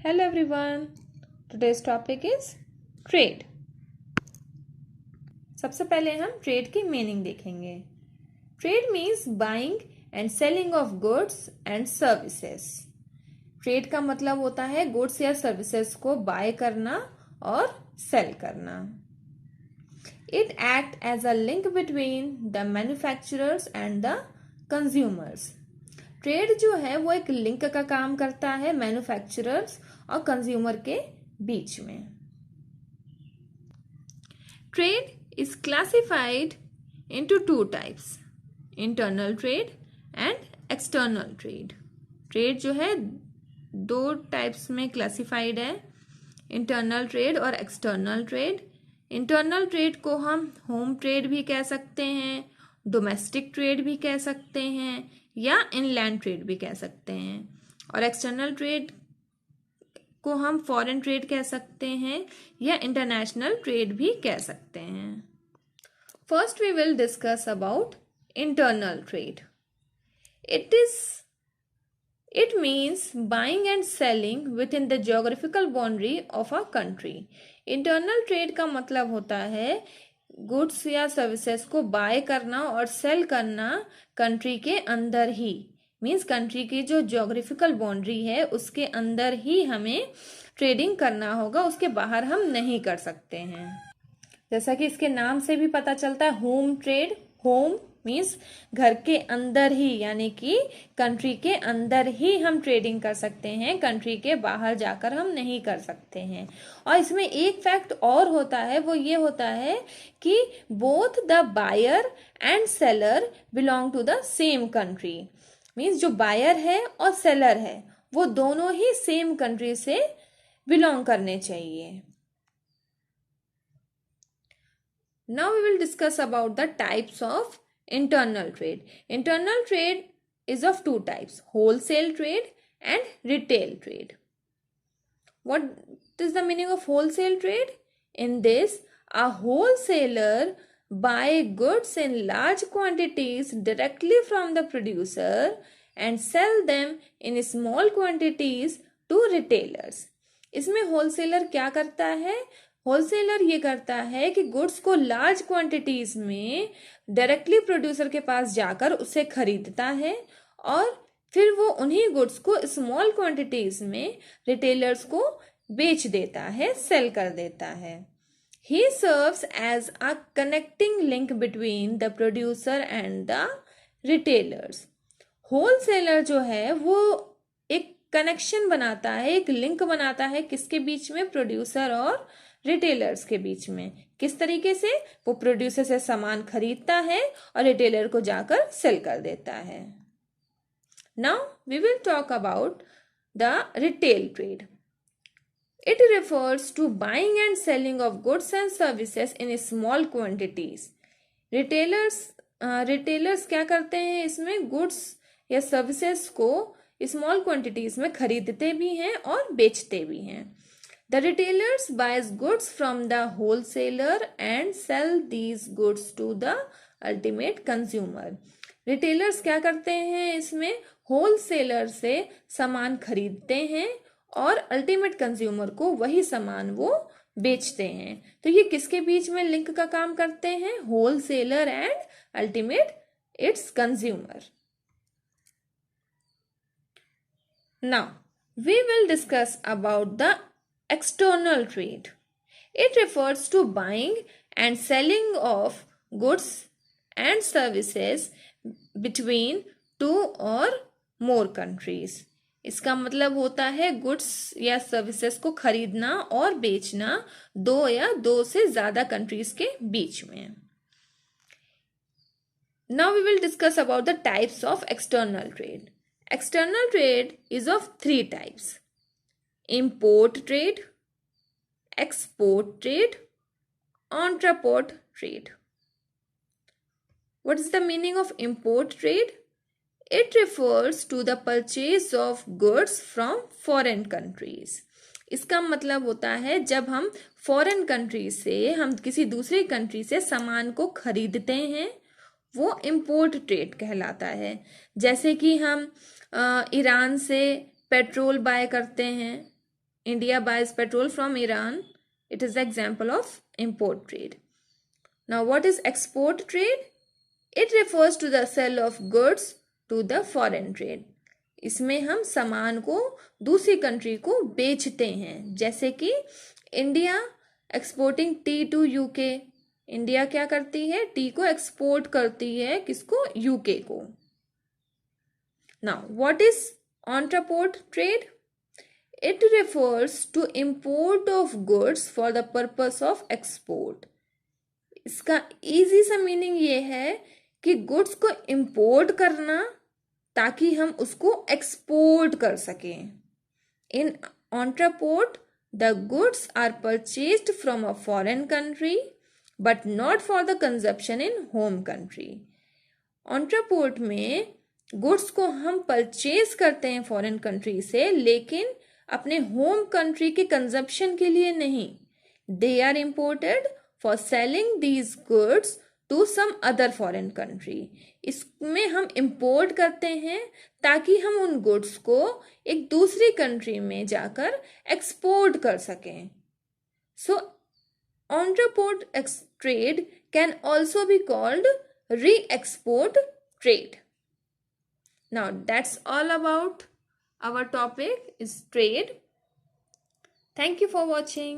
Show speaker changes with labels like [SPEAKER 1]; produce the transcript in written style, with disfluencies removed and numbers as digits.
[SPEAKER 1] Hello everyone. Today's topic is trade. सबसे पहले हम ट्रेड की मीनिंग देखेंगे. Trade means buying and selling of goods and services. Trade का मतलब होता है गुड्स या सर्विसेज को बाय करना और सेल करना. It act as a link between the manufacturers and the consumers. Trade जो है वो एक लिंक का काम करता है मैन्युफैक्चरर्स और कंज्यूमर के बीच में. Trade is classified into two types, internal trade and external trade. Trade जो है दो टाइप्स में क्लासिफाइड है, इंटरनल ट्रेड और एक्सटर्नल ट्रेड. इंटरनल ट्रेड को हम होम ट्रेड भी कह सकते हैं, डोमेस्टिक ट्रेड भी कह सकते हैं या इनलैंड ट्रेड भी कह सकते हैं. और एक्सटर्नल ट्रेड को हम फॉरेन ट्रेड कह सकते हैं या इंटरनेशनल ट्रेड भी कह सकते हैं. First we will discuss about internal trade. It means buying and selling within the geographical boundary of a country. Internal trade का मतलब होता है गुड्स या सर्विसेज को बाय करना और सेल करना कंट्री के अंदर ही. मीन्स कंट्री की जो ज्योग्राफिकल बाउंड्री है उसके अंदर ही हमें ट्रेडिंग करना होगा, उसके बाहर हम नहीं कर सकते हैं. जैसा कि इसके नाम से भी पता चलता है होम ट्रेड. होम मीन्स घर के अंदर ही, यानी कि कंट्री के अंदर ही हम ट्रेडिंग कर सकते हैं, कंट्री के बाहर जाकर हम नहीं कर सकते हैं. और इसमें एक फैक्ट और होता है, वो ये होता है कि both the buyer and seller belong to the same country. Means जो बायर है और सेलर है वो दोनों ही सेम कंट्री से बिलोंग करने चाहिए. Now we will discuss about the types of internal trade. Internal trade is of two types, wholesale trade and retail trade. What is the meaning of wholesale trade? In this, a wholesaler buy goods in large quantities directly from the producer and sell them in small quantities to retailers. इसमें wholesaler क्या करता है? Wholesaler ये करता है कि goods को large quantities में डायरेक्टली प्रोड्यूसर के पास जाकर उसे खरीदता है और फिर वो उन्हीं गुड्स को स्मॉल क्वांटिटीज में रिटेलर्स को बेच देता है, सेल कर देता है. He serves as a connecting link between the producer and the retailers. Wholesaler जो है वो एक कनेक्शन बनाता है, एक लिंक बनाता है किसके बीच में? प्रोड्यूसर और रिटेलर्स के बीच में. किस तरीके से? वो प्रोड्यूसर से सामान खरीदता है और रिटेलर को जाकर सेल कर देता है. Now we will talk about the retail trade. It refers to buying and selling of goods and services in small quantities. Retailers क्या करते हैं? इसमें गुड्स या सर्विसेज को स्मॉल क्वांटिटीज में खरीदते भी हैं और बेचते भी हैं. The retailers buys goods from the wholesaler and sell these goods to the ultimate consumer. Retailers क्या करते हैं? इसमें wholesaler से सामान खरीदते हैं और अल्टीमेट कंज्यूमर को वही सामान वो बेचते हैं. तो ये किसके बीच में लिंक का काम करते हैं? Wholesaler and ultimate it's consumer. Now we will discuss about the external trade. It refers to buying and selling of goods and services between two or more countries. इसका मतलब होता है गुड्स या सर्विसेज को खरीदना और बेचना दो या दो से ज्यादा कंट्रीज के बीच में. Now we will discuss about the types of external trade. External trade is of three types: import trade, export trade, entrepôt trade. What is the meaning of import trade? It refers to the purchase of goods from foreign countries. इसका मतलब होता है जब हम foreign country से, हम किसी दूसरी कंट्री से सामान को खरीदते हैं, वो इम्पोर्ट ट्रेड कहलाता है. जैसे कि हम ईरान से पेट्रोल बाय करते हैं India buys petrol from Iran. It is the example of import trade. Now, what is export trade? It refers to the sale of goods to the foreign trade. इसमें हम सामान को दूसरी country को बेचते हैं, जैसे कि India exporting tea to UK. India क्या करती है? टी को एक्सपोर्ट करती है, किसको? यूके को. Now what is entrepot trade? It refers to import of goods for the purpose of export. इसका इजी सा मीनिंग ये है कि गुड्स को इंपोर्ट करना ताकि हम उसको एक्सपोर्ट कर सकें. In entrepot the goods are purchased from a foreign country but not for the consumption in home country. Entrepot में गुड्स को हम परचेज करते हैं फॉरेन कंट्री से, लेकिन अपने होम कंट्री के कंजप्शन के लिए नहीं. They are imported for selling these goods to some other foreign country. इसमें हम इंपोर्ट करते हैं ताकि हम उन गुड्स को एक दूसरी कंट्री में जाकर एक्सपोर्ट कर सकें. So entrepot trade can also be called re-export trade. Now that's all about our topic is trade. Thank you for watching.